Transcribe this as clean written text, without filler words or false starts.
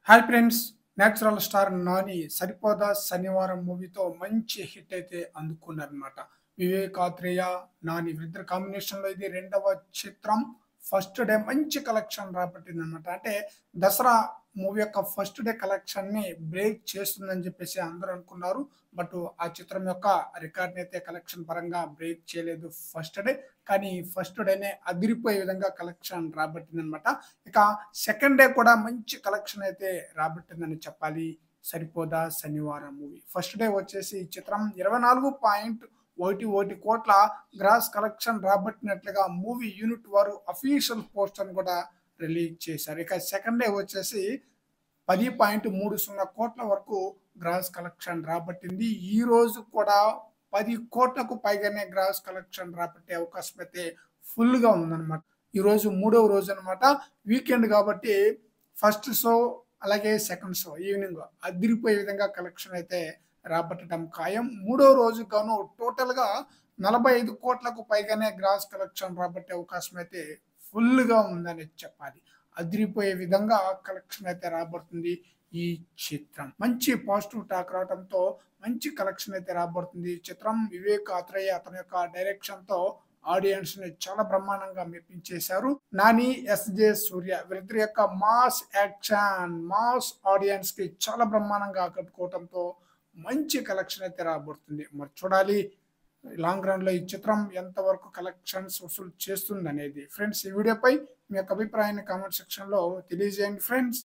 Hi friends, natural star Nani 'Saripodhaa Sanivaaram' మూవీతో మంచి hit అయితే అందుకున్నారనమాట. వివేక్ ఆత్రేయ, నాని వీళ్ళిద్దరి కాంబినేషన్‌లో ఇది రెండవ చిత్రం. ఫస్ట్ డే మంచి కలెక్షన్ రాబట్టిందనమాట. అంటే దసరా మూవీ యొక్క ఫస్ట్ డే కలెక్షన్‌ని బ్రేక్ చేస్తుందని చెప్పేసి అందరూ అనుకున్నారు. బట్ ఆ చిత్రం యొక్క రికార్డ్‌ని అయితే కలెక్షన్ పరంగా బ్రేక్ చేయలేదు ఫస్ట్ డే. కానీ ఫస్ట్ డేనే అదిరిపోయే విధంగా కలెక్షన్ రాబట్టిందనమాట. ఇక సెకండ్ డే కూడా మంచి కలెక్షన్ అయితే రాబట్టిందని చెప్పాలి. 'సరిపోదా శనివారం' మూవీ. ఫస్ట్ డే వచ్చేసి ఈ చిత్రం 24.11 కోట్ల గ్రాస్ కలెక్షన్ రాబట్టినట్లుగా మూవీ యూనిట్ వారు అఫీషియల్ పోస్టర్‌ని కూడా రిలీజ్ చేశారు. ఇక సెకండ్ డే వచ్చేసి 10.30 కోట్ల వరకు గ్రాస్ కలెక్షన్ రాబట్టింది. ఈ రోజు కూడా 10 కోట్లకు పైగానే గ్రాస్ కలెక్షన్ రాబట్టే అవకాశం అయితే ఫుల్‌గా ఉందన్నమాట. ఈరోజు మూడవ రోజు అన్నమాట. వీకెండ్ కాబట్టి ఫస్ట్ షో అలాగే సెకండ్ షో ఈవినింగ్ అదిరిపోయే విధంగా కలెక్షన్ అయితే రాబట్టడం ఖాయం. మూడో రోజుకి గాను టోటల్‌గా 45 కోట్లకు పైగానే గ్రాస్ కలెక్షన్ రాబట్టే అవకాశం అయితే ఫుల్‌గా ఉందని చెప్పాలి. అదిరిపోయే విధంగా కలెక్షన్ అయితే రాబడుతుంది ఈ చిత్రం. మంచి పాజిటివ్ టాక్ రావడంతో మంచి కలెక్షన్ అయితే రాబడుతుంది ఈ చిత్రం. వివేక్ ఆత్రేయ అతని యొక్క డైరెక్షన్‌తో ఆడియన్స్‌ని చాలా బ్రహ్మాండంగా మెప్పించేశారు. నాని, ఎస్‌జే సూర్య వీళ్ళిద్దరి యొక్క మాస్ యాక్షన్, మాస్ ఆడియన్స్‌కి చాలా బ్రహ్మాండంగా ఆకట్టుకోవడంతో మంచి కలెక్షన్ అయితే రాబడుతుంది. మరి చూడాలి లాంగ్ రన్‌లో ఈ చిత్రం ఎంతవరకు కలెక్షన్స్ వసూలు చేస్తుందనేది. ఫ్రెండ్స్, ఈ వీడియోపై మీ యొక్క అభిప్రాయాన్ని కామెంట్ సెక్షన్‌లో తెలియజేయండి ఫ్రెండ్స్.